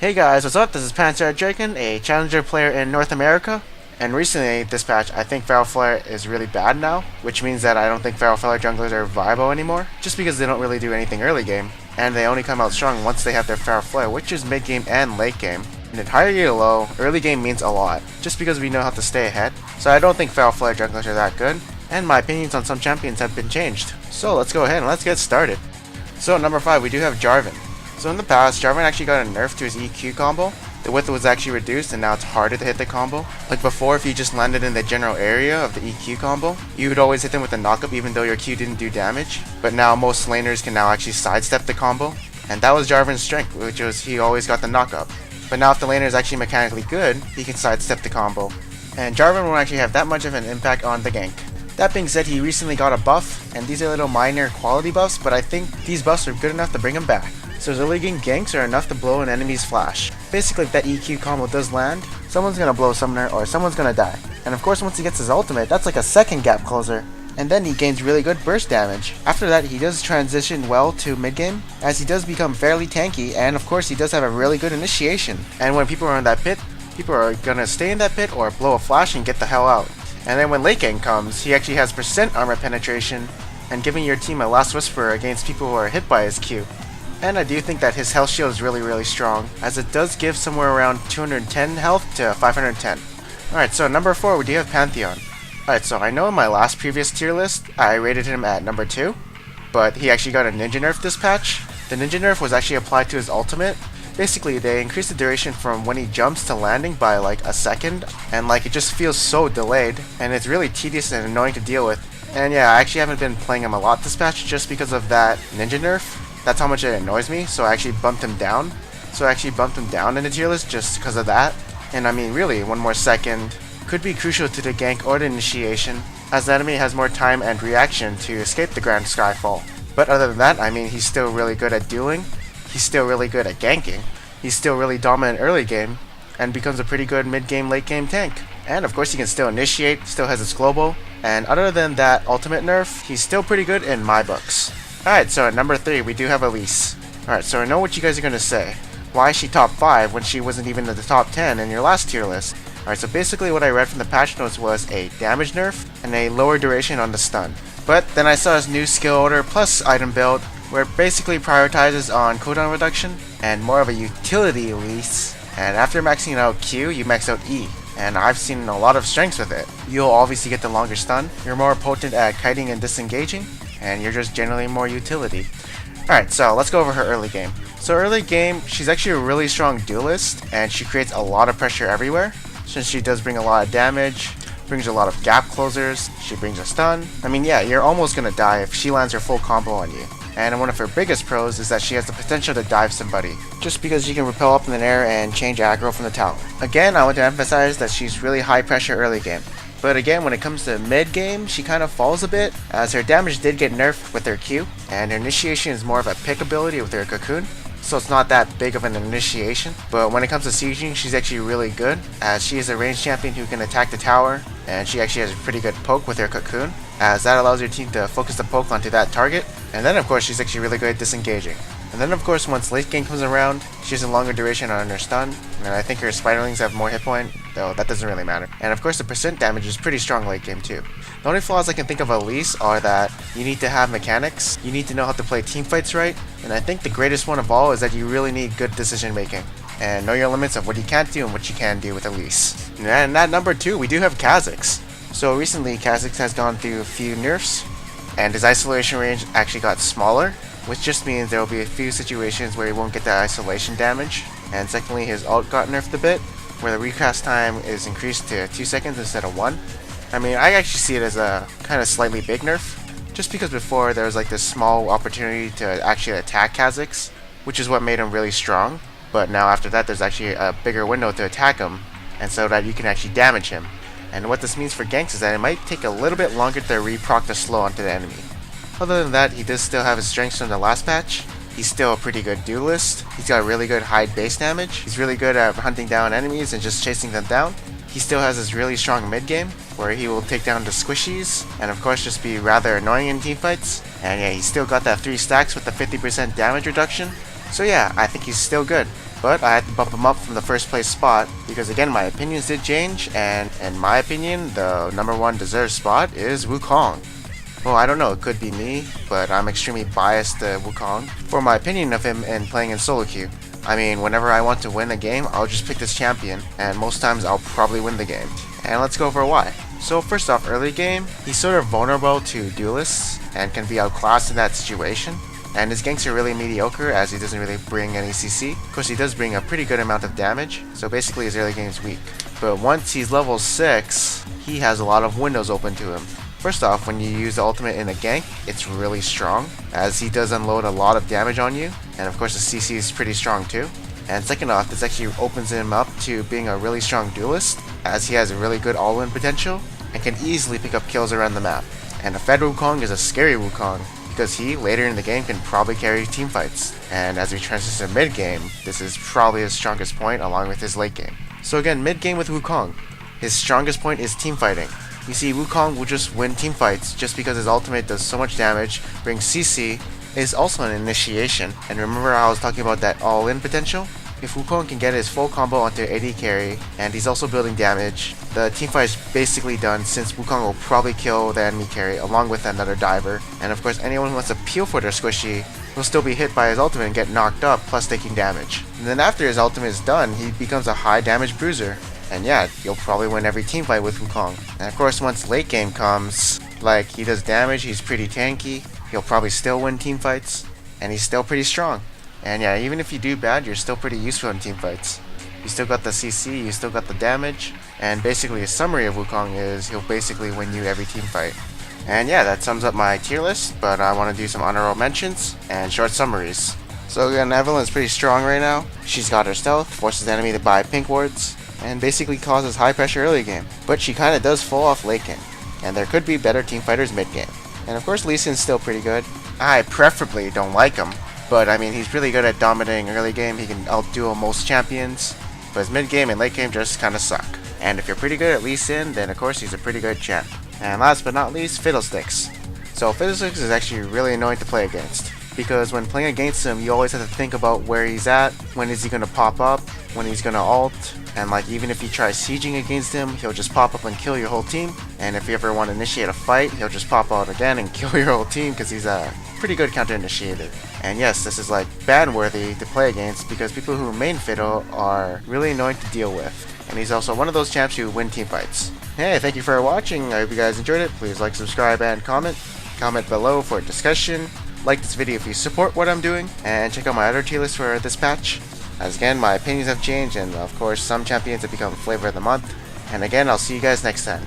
Hey guys, what's up? This is Panzer Draken, a challenger player in North America. And recently, this patch, I think Feral Flare is really bad now, which means that I don't think Feral Flare junglers are viable anymore, just because they don't really do anything early game, and they only come out strong once they have their Feral Flare, which is mid game and late game. And in higher gear to low, early game means a lot, just because we know how to stay ahead. So I don't think Feral Flare junglers are that good, and my opinions on some champions have been changed. So let's go ahead and let's get started. So at number 5, we do have Jarvan. So in the past, Jarvan actually got a nerf to his EQ combo. The width was actually reduced and now it's harder to hit the combo. Like before, if you just landed in the general area of the EQ combo, you would always hit them with a knockup even though your Q didn't do damage. But now most laners can now actually sidestep the combo. And that was Jarvan's strength, which was he always got the knockup. But now if the laner is actually mechanically good, he can sidestep the combo. And Jarvan won't actually have that much of an impact on the gank. That being said, he recently got a buff, and these are little minor quality buffs, but I think these buffs are good enough to bring him back. So his early game ganks are enough to blow an enemy's flash. Basically, if that EQ combo does land, someone's gonna blow Summoner or someone's gonna die. And of course, once he gets his ultimate, that's like a second gap closer. And then he gains really good burst damage. After that, he does transition well to mid game, as he does become fairly tanky, and of course he does have a really good initiation. And when people are in that pit, people are gonna stay in that pit or blow a flash and get the hell out. And then when late game comes, he actually has percent armor penetration, and giving your team a last whisper against people who are hit by his Q. And I do think that his health shield is really strong, as it does give somewhere around 210 health to 510. Alright, so at number 4 we do have Pantheon. Alright, so I know in my last previous tier list, I rated him at number 2, but he actually got a ninja nerf this patch. The ninja nerf was actually applied to his ultimate. Basically, they increased the duration from when he jumps to landing by like a second, and like it just feels so delayed, and it's really tedious and annoying to deal with. And yeah, I actually haven't been playing him a lot this patch just because of that ninja nerf. That's how much it annoys me, so I actually bumped him down. In the tier list just because of that. And I mean, really, one more second could be crucial to the gank or the initiation, as the enemy has more time and reaction to escape the Grand Skyfall. But other than that, I mean, he's still really good at dueling, he's still really good at ganking, he's still really dominant early game, and becomes a pretty good mid-game, late-game tank. And of course he can still initiate, still has its global, and other than that ultimate nerf, he's still pretty good in my books. Alright, so at number 3 we do have Elise. Alright, so I know what you guys are going to say. Why is she top 5 when she wasn't even in the top 10 in your last tier list? Alright, so basically what I read from the patch notes was a damage nerf and a lower duration on the stun. But then I saw his new skill order plus item build, where it basically prioritizes on cooldown reduction and more of a utility Elise. And after maxing out Q, you max out E. And I've seen a lot of strengths with it. You'll obviously get the longer stun, you're more potent at kiting and disengaging, and you're just generally more utility. Alright, so let's go over her early game. So early game, she's actually a really strong duelist, and she creates a lot of pressure everywhere, since she does bring a lot of damage, brings a lot of gap closers, she brings a stun. I mean, yeah, you're almost gonna die if she lands her full combo on you. And one of her biggest pros is that she has the potential to dive somebody, just because she can repel up in the air and change aggro from the tower. Again, I want to emphasize that she's really high pressure early game. But again, when it comes to mid game, she kind of falls a bit, as her damage did get nerfed with her Q, and her initiation is more of a pick ability with her Cocoon, so it's not that big of an initiation. But when it comes to sieging, she's actually really good, as she is a ranged champion who can attack the tower, and she actually has a pretty good poke with her Cocoon, as that allows your team to focus the poke onto that target. And then of course she's actually really good at disengaging. And then of course once late game comes around, she has a longer duration on her stun, and I think her spiderlings have more hit point, though that doesn't really matter. And of course the percent damage is pretty strong late game too. The only flaws I can think of Elise are that you need to have mechanics, you need to know how to play team fights right, and I think the greatest one of all is that you really need good decision making, and know your limits of what you can't do and what you can do with Elise. And at number 2 we do have Kha'Zix. So recently Kha'Zix has gone through a few nerfs, and his isolation range actually got smaller, which just means there will be a few situations where he won't get that isolation damage. And secondly, his ult got nerfed a bit, where the recast time is increased to 2 seconds instead of 1. I mean, I actually see it as a kind of slightly big nerf, just because before there was like this small opportunity to actually attack Kha'Zix, which is what made him really strong. But now after that there's actually a bigger window to attack him, and so that you can actually damage him. And what this means for ganks is that it might take a little bit longer to reproc the slow onto the enemy. Other than that, he does still have his strengths from the last patch. He's still a pretty good duelist. He's got really good high base damage. He's really good at hunting down enemies and just chasing them down. He still has his really strong mid game, where he will take down the squishies, and of course just be rather annoying in teamfights. And yeah, he's still got that 3 stacks with the 50% damage reduction. So yeah, I think he's still good. but I had to bump him up from the first place spot because again my opinions did change, and in my opinion the number 1 deserved spot is Wukong. Well, I don't know, it could be me, but I'm extremely biased to Wukong for my opinion of him in playing in solo queue. I mean, whenever I want to win a game, I'll just pick this champion, and most times I'll probably win the game. And let's go over why. So first off, early game, he's sort of vulnerable to duelists and can be outclassed in that situation. And his ganks are really mediocre as he doesn't really bring any CC. Of course, he does bring a pretty good amount of damage, so basically his early game is weak. But once he's level 6, he has a lot of windows open to him. First off, when you use the ultimate in a gank, it's really strong, as he does unload a lot of damage on you, and of course the CC is pretty strong too. And second off, this actually opens him up to being a really strong duelist, as he has a really good all-in potential, and can easily pick up kills around the map. And a fed Wukong is a scary Wukong, because he, later in the game, can probably carry team fights. And as we transition to mid-game, this is probably his strongest point along with his late game. So again, mid-game with Wukong, his strongest point is team fighting. You see, Wukong will just win team fights just because his ultimate does so much damage, brings CC, is also an initiation, and remember how I was talking about that all-in potential? If Wukong can get his full combo onto AD carry, and he's also building damage, the teamfight is basically done since Wukong will probably kill the enemy carry along with another diver, and of course anyone who wants to peel for their squishy will still be hit by his ultimate and get knocked up, plus taking damage. And then after his ultimate is done, he becomes a high damage bruiser. And yeah, you'll probably win every teamfight with Wukong. And of course once late game comes, like he does damage, he's pretty tanky, he'll probably still win teamfights, and he's still pretty strong. And yeah, even if you do bad, you're still pretty useful in teamfights. You still got the CC, you still got the damage, and basically a summary of Wukong is he'll basically win you every teamfight. And yeah, that sums up my tier list, but I want to do some honorable mentions and short summaries. So again, Evelyn's pretty strong right now. She's got her stealth, forces the enemy to buy pink wards, and basically causes high pressure early game. But she kinda does fall off late game, and there could be better team fighters mid game. And of course Lee Sin's still pretty good. I preferably don't like him, but I mean he's really good at dominating early game, he can outduel most champions, but his mid game and late game just kinda suck. And if you're pretty good at Lee Sin, then of course he's a pretty good champ. And last but not least, Fiddlesticks. So Fiddlesticks is actually really annoying to play against, because when playing against him you always have to think about where he's at, when is he gonna pop up, when he's gonna ult, and like even if you try sieging against him, he'll just pop up and kill your whole team. And if you ever want to initiate a fight, he'll just pop out again and kill your whole team because he's a pretty good counter initiator. And yes, this is like ban worthy to play against because people who main Fiddle are really annoying to deal with. And he's also one of those champs who win team fights. Hey, thank you for watching. I hope you guys enjoyed it. Please like, subscribe, and comment. Comment below for discussion. Like this video if you support what I'm doing, and check out my other tier list for this patch. As again, my opinions have changed, and of course some champions have become flavor of the month. And again, I'll see you guys next time.